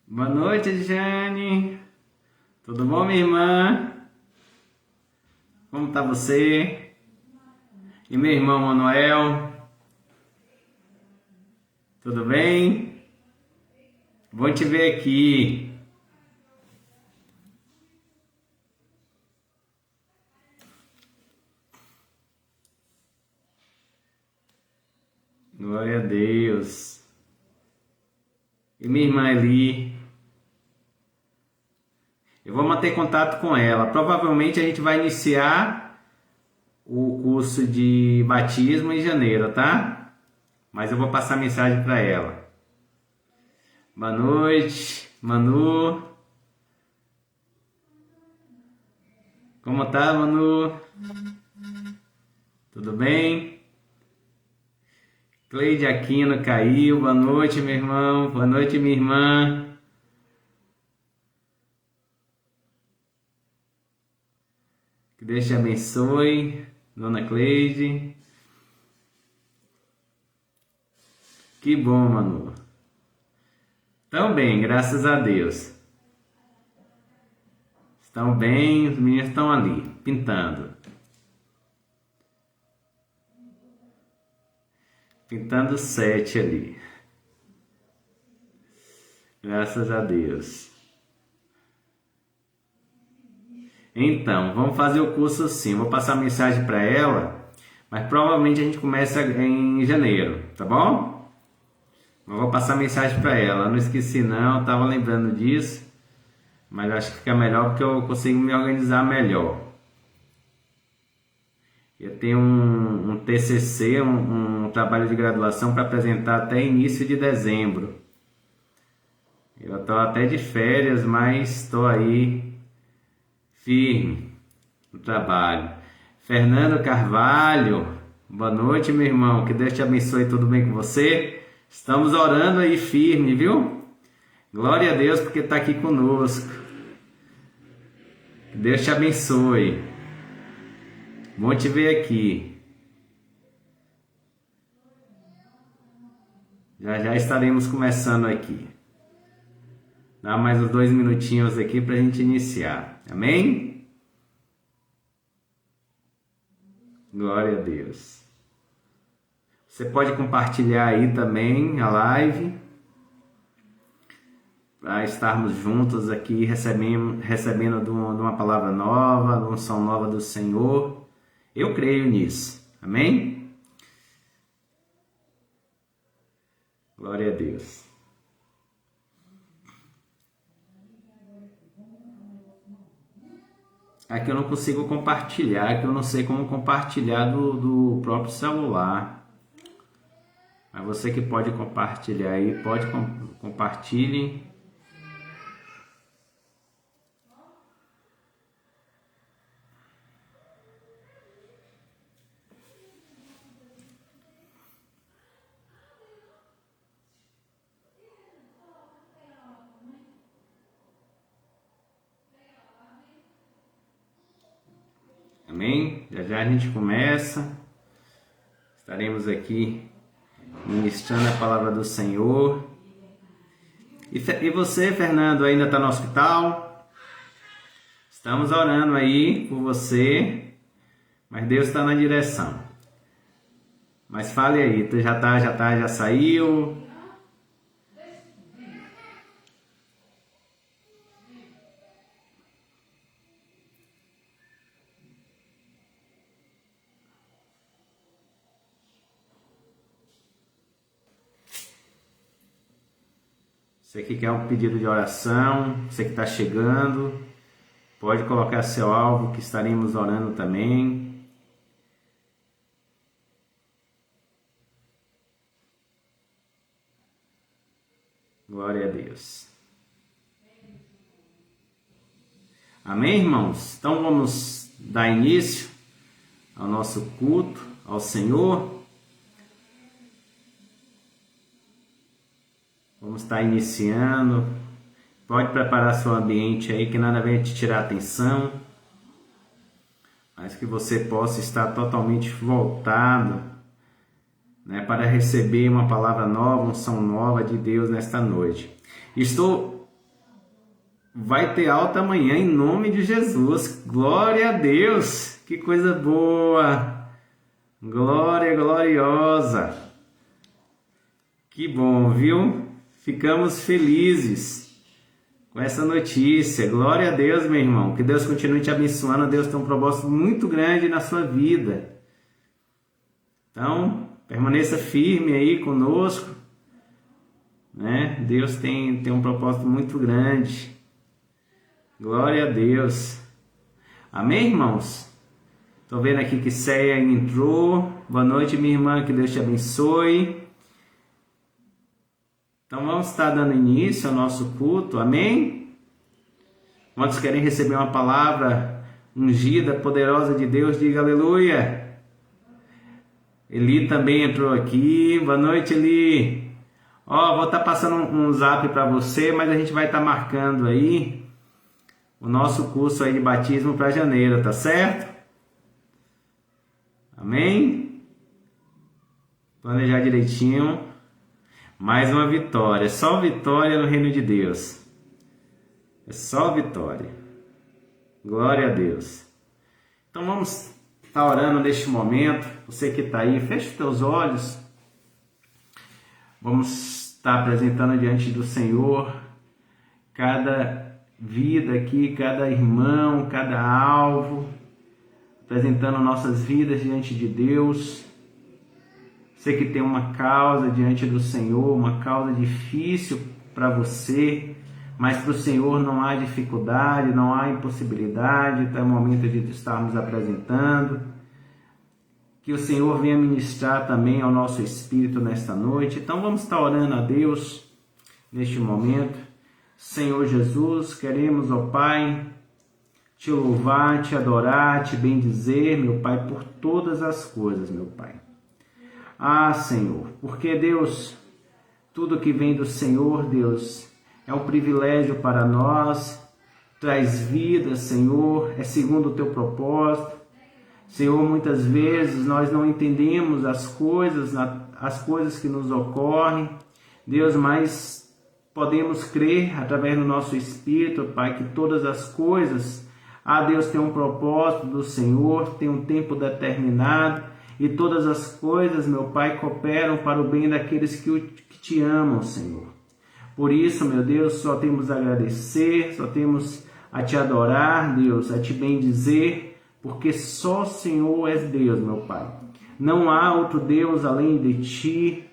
Boa noite, Jane. Tudo bom, minha irmã? Como tá você? E meu irmão Manuel? Tudo bem? Bom te ver aqui. Glória a Deus. E minha irmã Eli? Eu vou manter contato com ela. Provavelmente a gente vai iniciar o curso de batismo em janeiro, tá? Mas eu vou passar mensagem para ela. Boa noite, Manu. Como tá, Manu? Tudo bem? Cleide Aquino caiu. Boa noite, meu irmão. Boa noite, minha irmã. Que Deus te abençoe, dona Cleide. Que bom, Manu. Estão bem, graças a Deus. Estão bem, os meninos estão ali, pintando. Pintando 7 ali. Graças a Deus. Então, vamos fazer o curso assim. Vou passar a mensagem para ela, mas provavelmente a gente começa em janeiro, tá bom? Eu vou passar a mensagem para ela. Não esqueci não, estava lembrando disso, mas acho que fica melhor porque eu consigo me organizar melhor. Eu tenho um TCC, um trabalho de graduação para apresentar até início de dezembro. Eu estou até de férias, mas estou aí firme no trabalho. Fernando Carvalho, boa noite, meu irmão. Que Deus te abençoe, tudo bem com você? Estamos orando aí firme, viu? Glória a Deus porque está aqui conosco. Que Deus te abençoe. Bom te ver aqui. Já estaremos começando aqui. Dá mais uns 2 minutinhos aqui para a gente iniciar. Amém? Glória a Deus. Você pode compartilhar aí também a live. Para estarmos juntos aqui recebendo de uma palavra nova, de uma unção nova do Senhor. Eu creio nisso. Amém? Glória a Deus. Aqui eu não consigo compartilhar, que eu não sei como compartilhar do próprio celular. Mas você que pode compartilhar aí, compartilhe. Amém? Já a gente começa. Estaremos aqui ministrando a palavra do Senhor. E você, Fernando, ainda está no hospital? Estamos orando aí por você, mas Deus está na direção. Mas fale aí, tu já saiu? Você que quer um pedido de oração, você que está chegando, pode colocar seu alvo que estaremos orando também. Glória a Deus. Amém, irmãos? Então vamos dar início ao nosso culto ao Senhor. Vamos estar iniciando. Pode preparar seu ambiente aí, que nada venha te tirar atenção, mas que você possa estar totalmente voltado, né, para receber uma palavra nova, uma unção nova de Deus nesta noite. Estou vai ter alta amanhã em nome de Jesus. Glória a Deus! Que coisa boa! Glória gloriosa! Que bom, viu? Ficamos felizes com essa notícia. Glória a Deus, meu irmão. Que Deus continue te abençoando. Deus tem um propósito muito grande na sua vida. Então, permaneça firme aí conosco, né? Deus tem um propósito muito grande. Glória a Deus. Amém, irmãos? Estou vendo aqui que Céia entrou. Boa noite, minha irmã. Que Deus te abençoe. Então, vamos estar dando início ao nosso culto. Amém? Quantos querem receber uma palavra ungida, poderosa de Deus? Diga aleluia. Eli também entrou aqui. Boa noite, Eli. Vou estar passando um zap para você, mas a gente vai estar marcando aí o nosso curso aí de batismo para janeiro, tá certo? Amém? Planejar direitinho. Mais uma vitória. Só vitória no reino de Deus. É só vitória. Glória a Deus. Então vamos estar orando neste momento. Você que está aí, feche os teus olhos. Vamos estar apresentando diante do Senhor cada vida aqui, cada irmão, cada alvo, apresentando nossas vidas diante de Deus. Você que tem uma causa diante do Senhor, uma causa difícil para você, mas para o Senhor não há dificuldade, não há impossibilidade. Então é o momento de estarmos apresentando. Que o Senhor venha ministrar também ao nosso espírito nesta noite. Então vamos estar orando a Deus neste momento. Senhor Jesus, queremos, ó Pai, te louvar, te adorar, te bendizer, meu Pai, por todas as coisas, meu Pai. Senhor, porque Deus, tudo que vem do Senhor, Deus, é um privilégio para nós, traz vida, Senhor, é segundo o teu propósito. Senhor, muitas vezes nós não entendemos as coisas que nos ocorrem, Deus, mas podemos crer através do nosso espírito, Pai, que todas as coisas, Deus, tem um propósito do Senhor, tem um tempo determinado, e todas as coisas, meu Pai, cooperam para o bem daqueles que te amam, Senhor. Por isso, meu Deus, só temos a agradecer, só temos a te adorar, Deus, a te bendizer, porque só o Senhor és Deus, meu Pai. Não há outro Deus além de ti.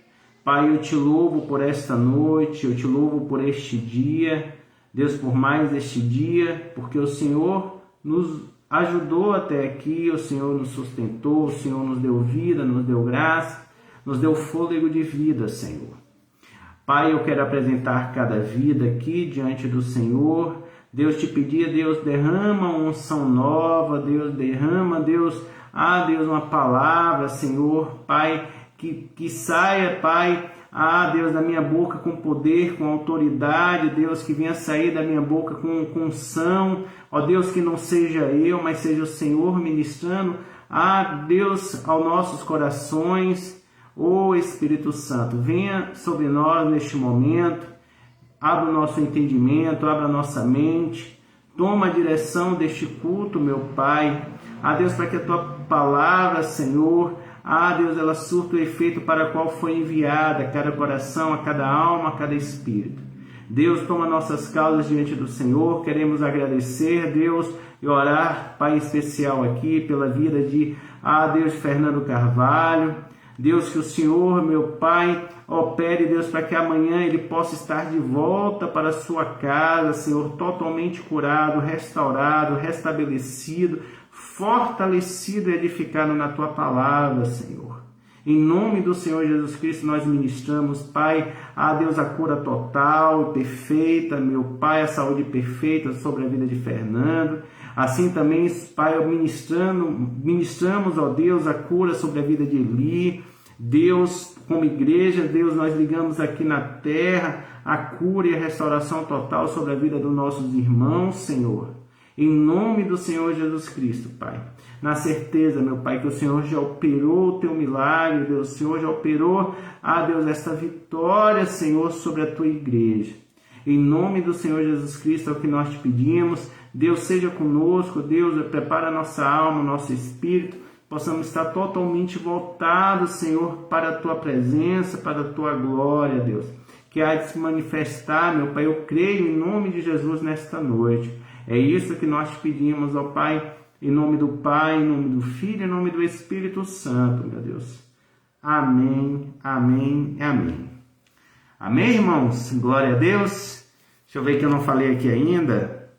Pai, eu te louvo por esta noite, eu te louvo por este dia, Deus, por mais este dia, porque o Senhor nos ajudou até aqui, o Senhor nos sustentou, o Senhor nos deu vida, nos deu graça, nos deu fôlego de vida, Senhor. Pai, eu quero apresentar cada vida aqui diante do Senhor. Deus, te pedir, Deus, derrama uma unção nova, Deus, derrama, Deus, Deus, uma palavra, Senhor, Pai, que saia, Pai, Deus, da minha boca com poder, com autoridade, Deus, que venha sair da minha boca com unção, ó Deus, que não seja eu, mas seja o Senhor ministrando, Deus, aos nossos corações, ó Espírito Santo, venha sobre nós neste momento, abra o nosso entendimento, abra a nossa mente, toma a direção deste culto, meu Pai, Deus, para que a Tua palavra, Senhor, Deus, ela surta o efeito para o qual foi enviada a cada coração, a cada alma, a cada espírito. Deus, toma nossas causas diante do Senhor, queremos agradecer, Deus, e orar, Pai, especial aqui pela vida de, Deus, Fernando Carvalho. Deus, que o Senhor, meu Pai, opere, Deus, para que amanhã ele possa estar de volta para a sua casa, Senhor, totalmente curado, restaurado, restabelecido, fortalecido e edificado na Tua palavra, Senhor. Em nome do Senhor Jesus Cristo nós ministramos, Pai, Deus, a cura total, perfeita, meu Pai, a saúde perfeita sobre a vida de Fernando. Assim também, Pai, ministramos, ó Deus, a cura sobre a vida de Eli. Deus, como igreja, Deus, nós ligamos aqui na terra a cura e a restauração total sobre a vida dos nossos irmãos, Senhor. Em nome do Senhor Jesus Cristo, Pai. Na certeza, meu Pai, que o Senhor já operou o Teu milagre, Deus. O Senhor já operou, Deus, esta vitória, Senhor, sobre a Tua igreja. Em nome do Senhor Jesus Cristo é o que nós te pedimos. Deus, seja conosco. Deus, prepara a nossa alma, o nosso espírito, possamos estar totalmente voltados, Senhor, para a Tua presença, para a Tua glória, Deus. Que há de se manifestar, meu Pai, eu creio em nome de Jesus nesta noite. É isso que nós te pedimos, ó Pai, em nome do Pai, em nome do Filho, em nome do Espírito Santo, meu Deus. Amém, amém e amém. Amém, irmãos? Glória a Deus. Deixa eu ver que eu não falei aqui ainda.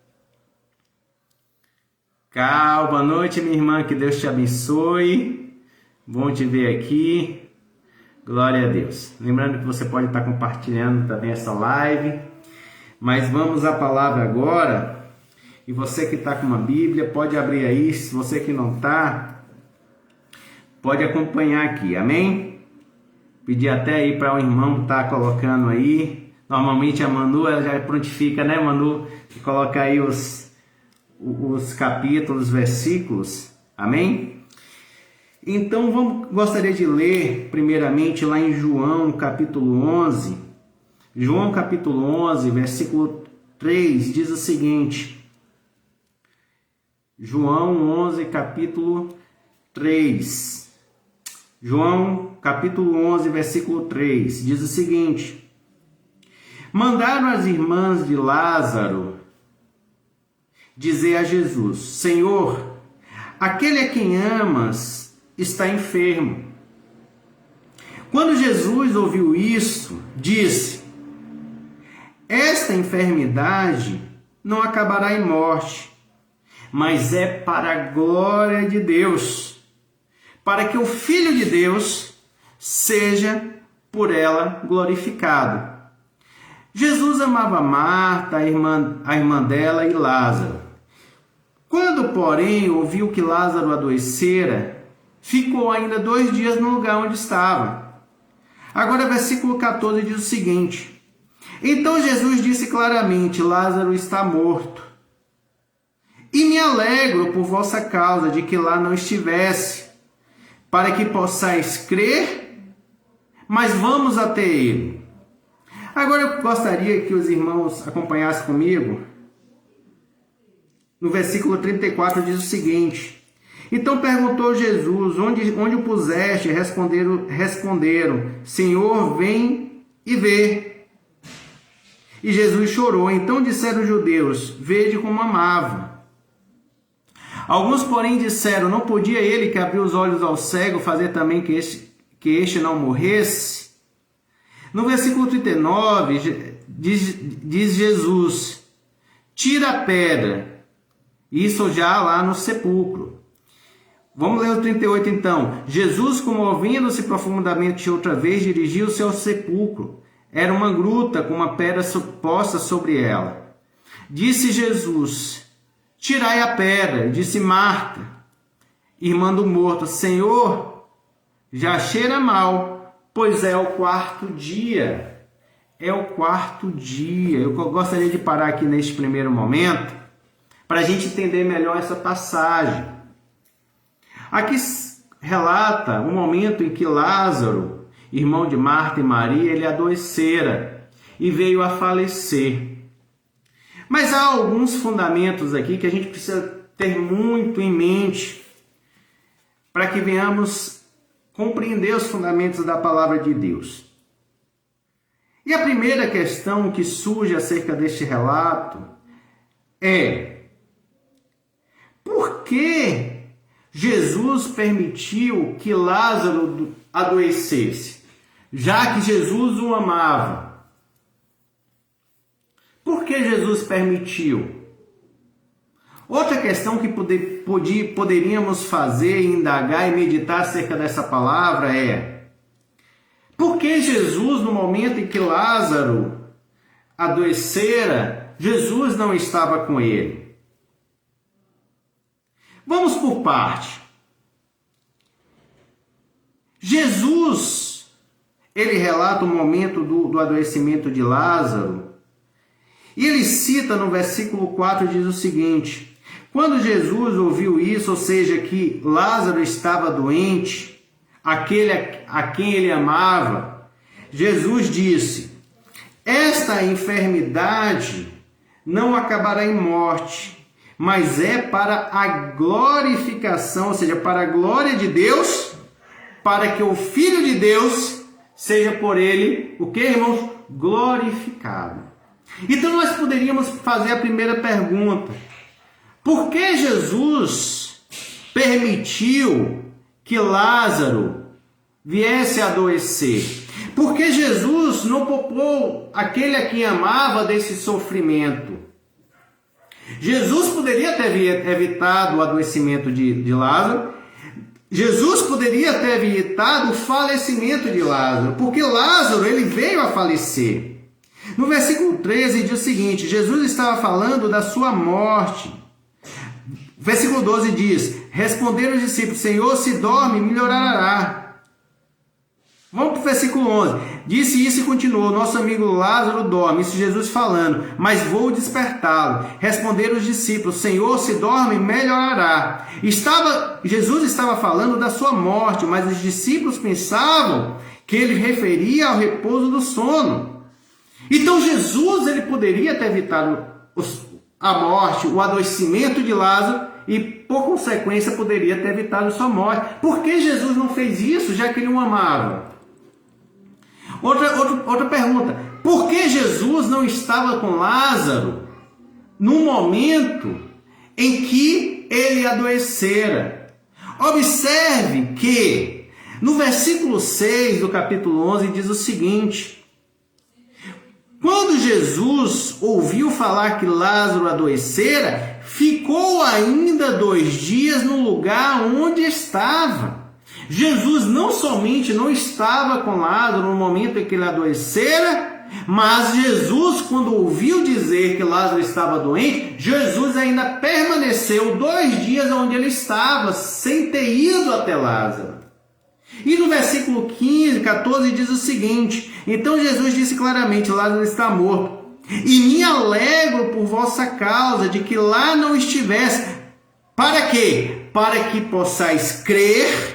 Cal, boa noite, minha irmã, que Deus te abençoe. Bom te ver aqui. Glória a Deus. Lembrando que você pode estar compartilhando também essa live. Mas vamos à palavra agora. E você que está com uma Bíblia, pode abrir aí. Se você que não está, pode acompanhar aqui. Amém? Pedir até aí para o irmão estar colocando aí. Normalmente a Manu, ela já prontifica, né, Manu? E coloca aí os capítulos, versículos. Amém? Então, gostaria de ler, primeiramente, lá em João, capítulo 11. João, capítulo 11, versículo 3, diz o seguinte. João 11, capítulo 3. João, capítulo 11, versículo 3, diz o seguinte. Mandaram as irmãs de Lázaro dizer a Jesus, Senhor, aquele a quem amas está enfermo. Quando Jesus ouviu isso, disse, esta enfermidade não acabará em morte, mas é para a glória de Deus, para que o Filho de Deus seja por ela glorificado. Jesus amava Marta, a irmã dela, e Lázaro. Quando, porém, ouviu que Lázaro adoecera, ficou ainda 2 dias no lugar onde estava. Agora, versículo 14 diz o seguinte. Então Jesus disse claramente, Lázaro está morto. E me alegro por vossa causa de que lá não estivesse, para que possais crer, mas vamos até ele. Agora eu gostaria que os irmãos acompanhassem comigo. No versículo 34 diz o seguinte. Então perguntou Jesus, onde o puseste? Responderam, Senhor, vem e vê. E Jesus chorou. Então disseram os judeus, vede como amava. Alguns, porém, disseram, não podia ele que abriu os olhos ao cego fazer também que este não morresse? No versículo 39, diz Jesus, tira a pedra. Isso já lá no sepulcro. Vamos ler o 38 então. Jesus, comovendo-se profundamente outra vez, dirigiu-se ao sepulcro. Era uma gruta com uma pedra posta sobre ela. Disse Jesus, tirai a pedra. Disse Marta, irmã do morto, Senhor, já cheira mal, pois é o 4º dia. É o 4º dia. Eu gostaria de parar aqui neste primeiro momento, para a gente entender melhor essa passagem. Aqui relata o momento em que Lázaro, irmão de Marta e Maria, ele adoecera e veio a falecer. Mas há alguns fundamentos aqui que a gente precisa ter muito em mente para que venhamos compreender os fundamentos da palavra de Deus. E a primeira questão que surge acerca deste relato é: por que Jesus permitiu que Lázaro adoecesse, já que Jesus o amava? Por que Jesus permitiu? Outra questão que poderíamos fazer, indagar e meditar acerca dessa palavra é: por que Jesus, no momento em que Lázaro adoecera, Jesus não estava com ele? Vamos por parte. Jesus, ele relata o momento do adoecimento de Lázaro, e ele cita no versículo 4, diz o seguinte: quando Jesus ouviu isso, ou seja, que Lázaro estava doente, aquele a quem ele amava, Jesus disse, esta enfermidade não acabará em morte, mas é para a glorificação, ou seja, para a glória de Deus, para que o Filho de Deus seja por ele, o que, irmãos? Glorificado. Então nós poderíamos fazer a primeira pergunta: por que Jesus permitiu que Lázaro viesse a adoecer? Por que Jesus não poupou aquele a quem amava desse sofrimento? Jesus poderia ter evitado o adoecimento de Lázaro. Jesus poderia ter evitado o falecimento de Lázaro, porque Lázaro ele veio a falecer. No versículo 13 diz o seguinte: Jesus estava falando da sua morte. Versículo 12 diz: responderam os discípulos: Senhor, se dorme, melhorará. Vamos para o versículo 11. Disse isso e continuou: nosso amigo Lázaro dorme. Isso Jesus falando: mas vou despertá-lo. Responderam os discípulos: Senhor, se dorme, melhorará. Jesus estava falando da sua morte, mas os discípulos pensavam que ele referia ao repouso do sono. Então Jesus ele poderia ter evitado a morte, o adoecimento de Lázaro, e por consequência poderia ter evitado sua morte. Por que Jesus não fez isso, já que ele o amava? Outra pergunta: por que Jesus não estava com Lázaro no momento em que ele adoecera? Observe que no versículo 6 do capítulo 11 diz o seguinte: quando Jesus ouviu falar que Lázaro adoecera, ficou ainda 2 dias no lugar onde estava. Jesus não somente não estava com Lázaro no momento em que ele adoecera, mas Jesus, quando ouviu dizer que Lázaro estava doente, Jesus ainda permaneceu 2 dias onde ele estava, sem ter ido até Lázaro. E no versículo 15, 14 diz o seguinte: então Jesus disse claramente: Lázaro está morto, e me alegro por vossa causa de que lá não estivesse. Para quê? Para que possais crer,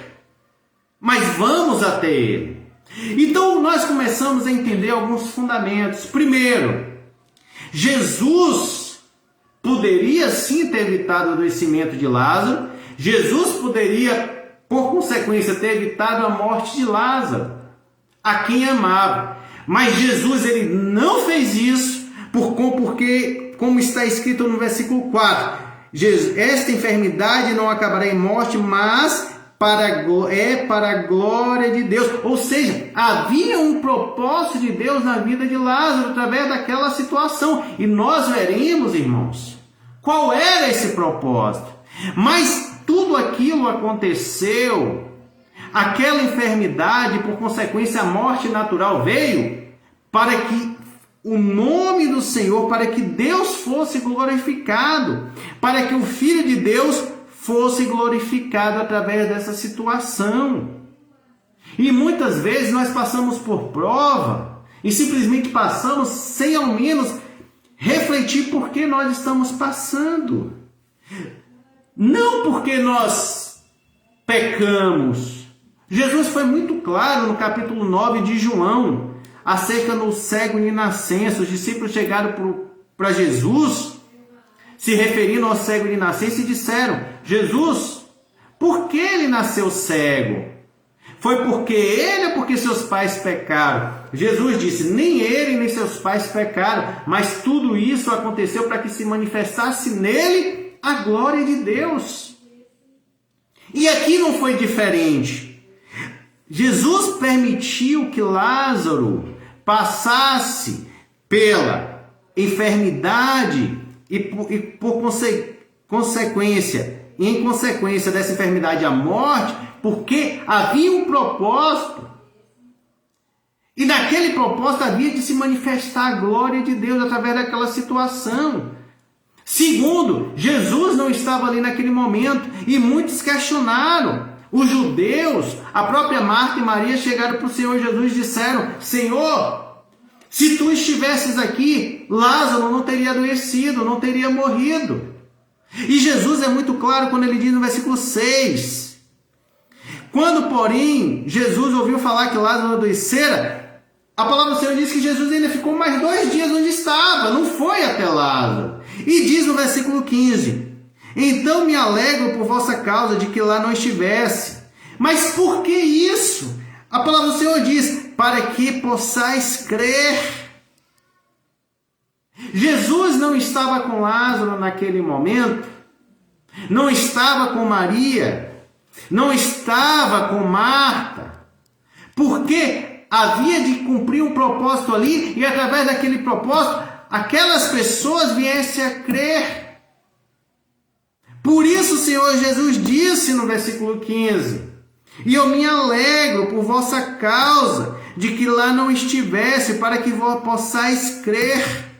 mas vamos até ele. Então nós começamos a entender alguns fundamentos. Primeiro, Jesus poderia sim ter evitado o adoecimento de Lázaro. Jesus poderia, por consequência, ter evitado a morte de Lázaro, a quem amava. Mas Jesus ele não fez isso, porque, como está escrito no versículo 4, esta enfermidade não acabará em morte, mas é para a glória de Deus. Ou seja, havia um propósito de Deus na vida de Lázaro através daquela situação. E nós veremos, irmãos, qual era esse propósito. Mas tudo aquilo aconteceu, aquela enfermidade, por consequência a morte natural veio para que o nome do Senhor, para que Deus fosse glorificado, para que o Filho de Deus fosse glorificado através dessa situação. E muitas vezes nós passamos por prova e simplesmente passamos sem ao menos refletir por que nós estamos passando. Não porque nós pecamos. Jesus foi muito claro no capítulo 9 de João, acerca do cego de nascença. Os discípulos chegaram para Jesus, se referindo ao cego de nascença, e disseram: Jesus, por que ele nasceu cego? Foi porque ele ou porque seus pais pecaram? Jesus disse: nem ele nem seus pais pecaram, mas tudo isso aconteceu para que se manifestasse nele a glória de Deus. E aqui não foi diferente. Jesus permitiu que Lázaro passasse pela enfermidade e por consequência, em consequência dessa enfermidade, a morte, porque havia um propósito. E naquele propósito havia de se manifestar a glória de Deus através daquela situação. Segundo, Jesus não estava ali naquele momento e muitos questionaram. Os judeus, a própria Marta e Maria chegaram para o Senhor Jesus e disseram: Senhor, se tu estivesses aqui, Lázaro não teria adoecido, não teria morrido. E Jesus é muito claro quando ele diz no versículo 6: quando, porém, Jesus ouviu falar que Lázaro adoecera, A palavra do Senhor diz que Jesus ainda ficou mais 2 dias onde estava, não foi até Lázaro. E diz no versículo 15: então me alegro por vossa causa de que lá não estivesse. Mas por que isso? A palavra do Senhor diz: para que possais crer. Jesus não estava com Lázaro naquele momento, não estava com Maria, não estava com Marta, porque havia de cumprir um propósito ali, e através daquele propósito, aquelas pessoas viessem a crer. Por isso o Senhor Jesus disse no versículo 15: e eu me alegro por vossa causa, de que lá não estivesse, para que possais crer.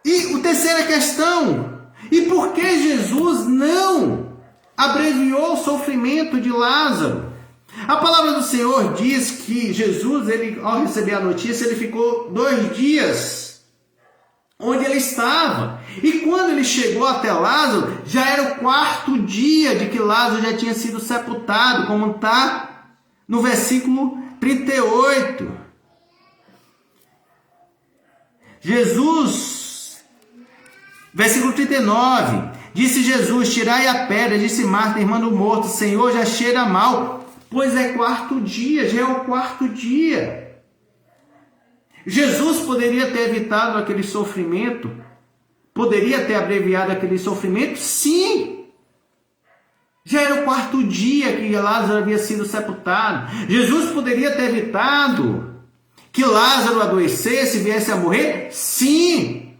E a terceira questão: e por que Jesus não abreviou o sofrimento de Lázaro? A palavra do Senhor diz que Jesus, ao receber a notícia, ele ficou 2 dias onde ele estava. E quando ele chegou até Lázaro, já era o 4º dia de que Lázaro já tinha sido sepultado, como está no versículo 38. Jesus, versículo 39, disse Jesus: tirai a pedra. Disse Marta, irmã do morto: Senhor, já cheira mal, pois é 4º dia, já é o 4º dia. Jesus poderia ter evitado aquele sofrimento? Poderia ter abreviado aquele sofrimento? Sim! Já era o 4º dia que Lázaro havia sido sepultado. Jesus poderia ter evitado que Lázaro adoecesse e viesse a morrer? Sim!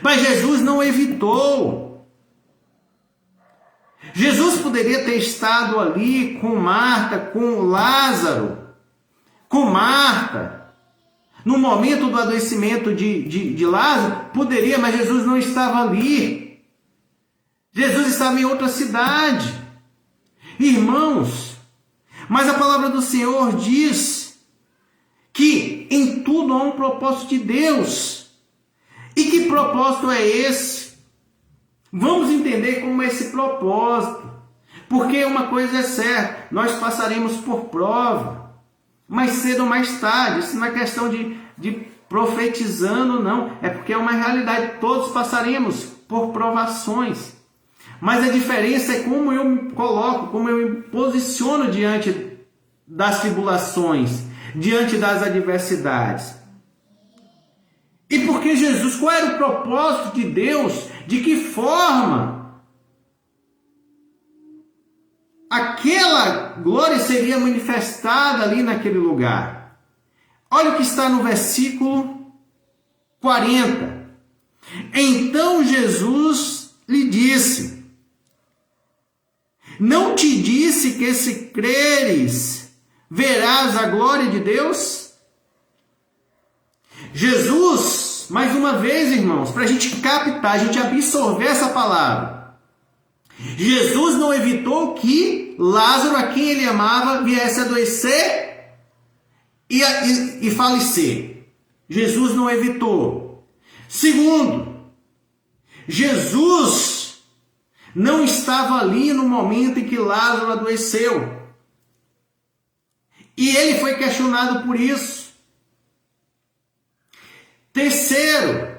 Mas Jesus não evitou. Jesus poderia ter estado ali com Marta, com Lázaro, com Marta, no momento do adoecimento de Lázaro? Poderia, mas Jesus não estava ali. Jesus estava em outra cidade. Irmãos, mas a palavra do Senhor diz que em tudo há um propósito de Deus. E que propósito é esse? Vamos entender como é esse propósito. Porque uma coisa é certa: nós passaremos por prova, mais cedo ou mais tarde. Isso não é questão de profetizando, não. É porque é uma realidade. Todos passaremos por provações. Mas a diferença é como eu me coloco, como eu me posiciono diante das tribulações, diante das adversidades. E porque Jesus, qual era o propósito de Deus? De que forma aquela glória seria manifestada ali naquele lugar? Olha o que está no versículo 40. Então Jesus lhe disse: não te disse que se creres, verás a glória de Deus? Jesus, mais uma vez, irmãos, para a gente captar, a gente absorver essa palavra, Jesus não evitou que Lázaro, a quem ele amava, viesse a adoecer e falecer. Jesus não evitou. Segundo, Jesus não estava ali no momento em que Lázaro adoeceu. E ele foi questionado por isso. Terceiro,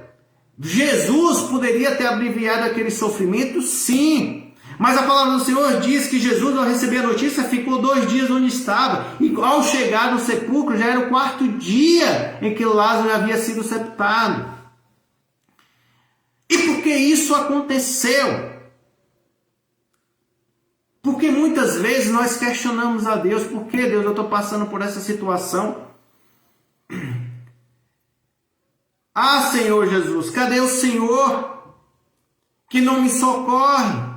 Jesus poderia ter abreviado aquele sofrimento? Sim. Mas a palavra do Senhor diz que Jesus, ao receber a notícia, ficou 2 dias onde estava. E ao chegar no sepulcro, já era o 4º dia em que Lázaro havia sido sepultado. E por que isso aconteceu? Porque muitas vezes nós questionamos a Deus: por que, Deus, eu estou passando por essa situação? Ah, Senhor Jesus, cadê o Senhor que não me socorre?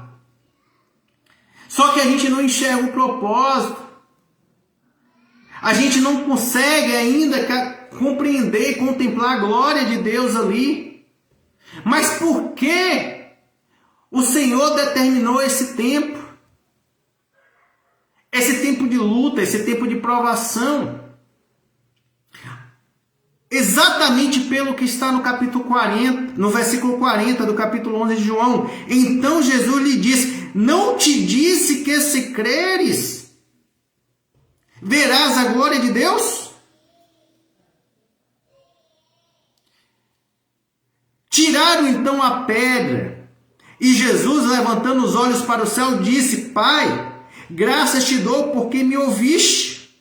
Só que a gente não enxerga o propósito. A gente não consegue ainda compreender e contemplar a glória de Deus ali. Mas por que o Senhor determinou esse tempo? Esse tempo de luta, esse tempo de provação. Exatamente pelo que está no capítulo 40, no versículo 40 do capítulo 11 de João. Então Jesus lhe disse: não te disse que se creres, verás a glória de Deus? Tiraram então a pedra. E Jesus, levantando os olhos para o céu, disse: Pai, graças te dou porque me ouviste.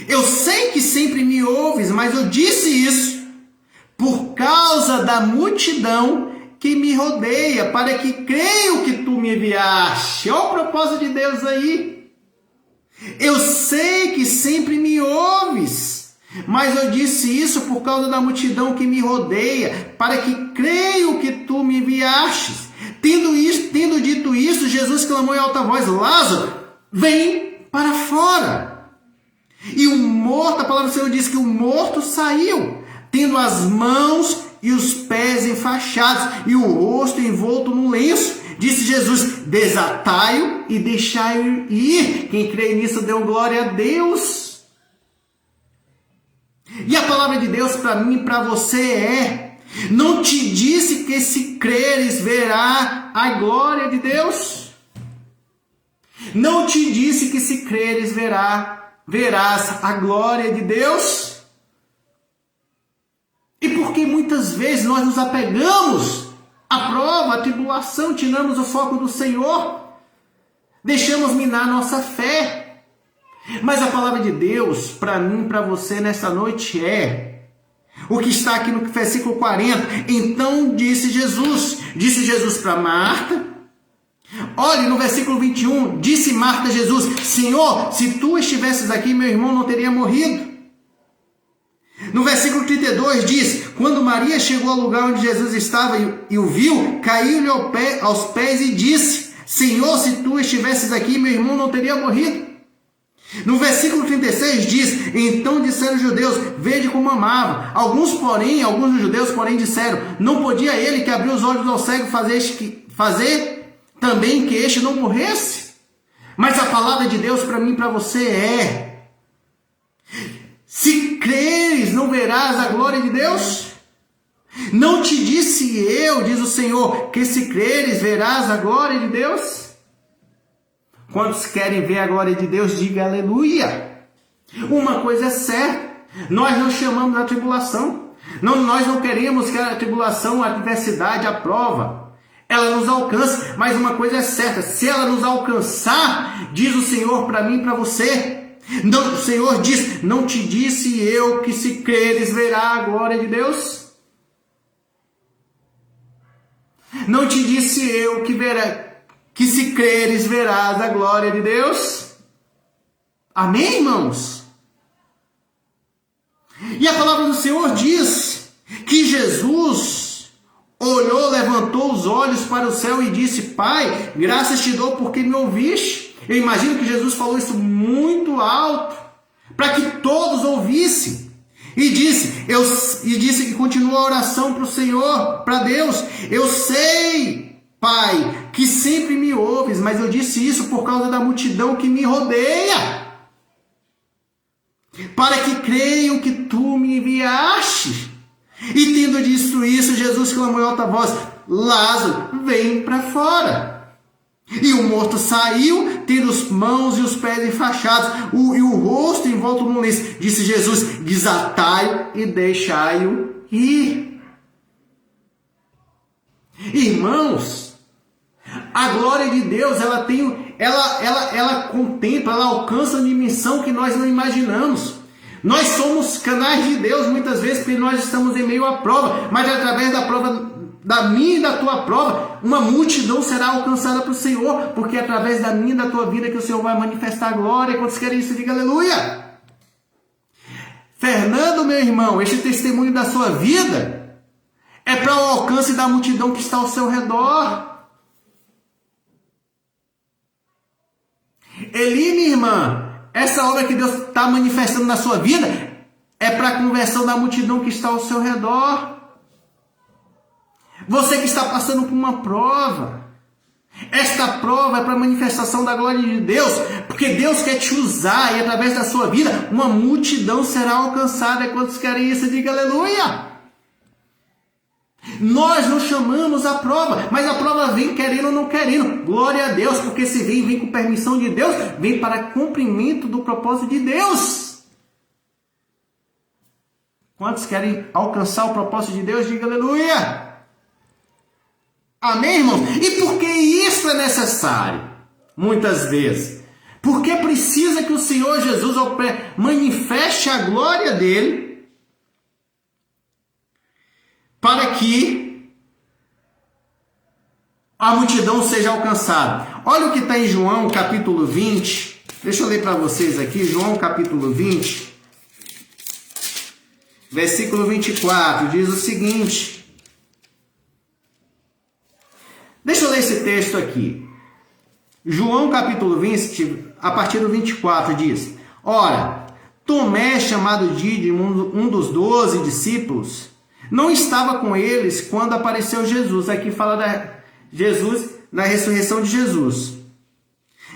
Eu sei que sempre me ouves, mas eu disse isso por causa da multidão que me rodeia, para que creio que tu me enviaste. Olha o propósito de Deus aí. Eu sei que sempre me ouves, mas eu disse isso por causa da multidão que me rodeia, para que creio que tu me enviaste. Tendo dito isso, Jesus clamou em alta voz: Lázaro, vem para fora. E o morto, a palavra do Senhor diz que o morto saiu, tendo as mãos e os pés enfaixados e o rosto envolto num lenço. Disse Jesus: desatai-o e deixai-o ir. Quem crê nisso deu glória a Deus. E a palavra de Deus para mim e para você é: não te disse que se creres verá a glória de Deus? Não te disse que se creres verás a glória de Deus? E porque muitas vezes nós nos apegamos à prova, à tribulação, tiramos o foco do Senhor, deixamos minar nossa fé. Mas a palavra de Deus para mim e para você nesta noite é o que está aqui no versículo 40. Então disse Jesus para Marta. Olhe no versículo 21, disse Marta a Jesus: Senhor, se tu estivesses aqui, meu irmão não teria morrido. No versículo 32 diz: quando Maria chegou ao lugar onde Jesus estava e o viu, caiu-lhe aos pés e disse: Senhor, se tu estivesses aqui, meu irmão não teria morrido. No versículo 36 diz: então disseram os judeus: vede como amava. Alguns dos judeus, porém, disseram: não podia ele que abriu os olhos ao cego fazer também que este não morresse? Mas a palavra de Deus para mim e para você é: se creres, não verás a glória de Deus? Não te disse eu, diz o Senhor, que se creres, verás a glória de Deus? Quantos querem ver a glória de Deus, diga aleluia. Uma coisa é certa: nós não chamamos a tribulação. Nós não queremos que a tribulação, a adversidade, a prova, ela nos alcance. Mas uma coisa é certa: se ela nos alcançar, diz o Senhor para mim e para você, não, o Senhor diz: não te disse eu que se creres verá a glória de Deus? Não te disse eu que se creres verás a glória de Deus? Amém, irmãos? E a palavra do Senhor diz que Jesus olhou, levantou os olhos para o céu e disse: Pai, graças te dou porque me ouviste. Eu imagino que Jesus falou isso muito alto, para que todos ouvissem. E disse que continua a oração para o Senhor, para Deus: eu sei, Pai, que sempre me ouves, mas eu disse isso por causa da multidão que me rodeia, para que creiam que tu me enviaste. E tendo dito isso, Jesus clamou em alta voz: Lázaro, vem para fora. E o morto saiu, tendo as mãos e os pés enfaixados, e o rosto envolto num lenço. Disse Jesus: desatai-o e deixai-o ir. Irmãos, a glória de Deus, ela contempla, ela alcança a dimensão que nós não imaginamos. Nós somos canais de Deus muitas vezes porque nós estamos em meio à prova, mas através da prova, da minha e da tua prova, uma multidão será alcançada para o Senhor, porque é através da minha e da tua vida que o Senhor vai manifestar a glória. Quando você quer isso, diga aleluia. Fernando, meu irmão, este testemunho da sua vida é para o alcance da multidão que está ao seu redor. Eli, minha irmã, essa obra que Deus está manifestando na sua vida é para a conversão da multidão que está ao seu redor. Você que está passando por uma prova, esta prova é para a manifestação da glória de Deus, porque Deus quer te usar e através da sua vida uma multidão será alcançada. Quantos querem isso? Diga aleluia. Nós não chamamos a prova, mas a prova vem querendo ou não querendo. Glória a Deus, porque se vem com permissão de Deus, vem para cumprimento do propósito de Deus. Quantos querem alcançar o propósito de Deus? Diga aleluia. Amém, irmãos? E por que isso é necessário? Muitas vezes. Porque precisa que o Senhor Jesus manifeste a glória dele para que a multidão seja alcançada. Olha o que está em João capítulo 20. Deixa eu ler para vocês aqui. João capítulo 20. Versículo 24. Diz o seguinte. Deixa eu ler esse texto aqui. João capítulo 20, a partir do 24, diz: Ora, Tomé, chamado Dídimo, um dos 12 discípulos, não estava com eles quando apareceu Jesus. Aqui fala da ressurreição de Jesus.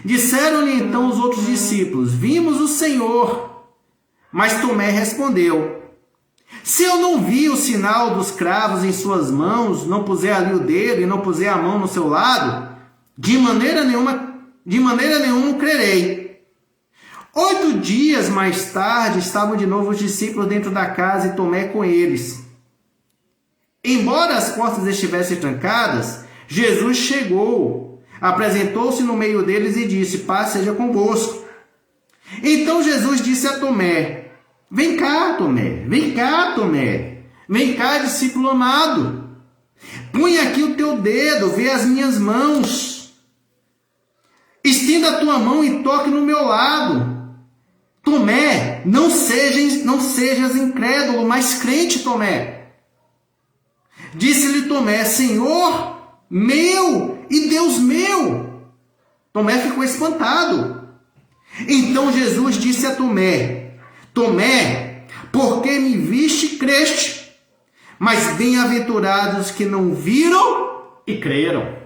Disseram-lhe então os outros discípulos: Vimos o Senhor. Mas Tomé respondeu: Se eu não vi o sinal dos cravos em suas mãos, não puser ali o dedo e não puser a mão no seu lado, de maneira nenhuma crerei. 8 dias mais tarde, estavam de novo os discípulos dentro da casa e Tomé com eles. Embora as portas estivessem trancadas, Jesus chegou, apresentou-se no meio deles e disse: Paz seja convosco. Então Jesus disse a Tomé: Vem cá, Tomé, vem cá, Tomé, vem cá, discípulo amado. Põe aqui o teu dedo, vê as minhas mãos. Estenda a tua mão e toque no meu lado. Tomé, não sejas incrédulo, mas crente, Tomé. Disse-lhe Tomé: Senhor meu e Deus meu. Tomé ficou espantado. Então Jesus disse a Tomé: Tomé, porque me viste, creste. Mas bem-aventurados que não viram e creram.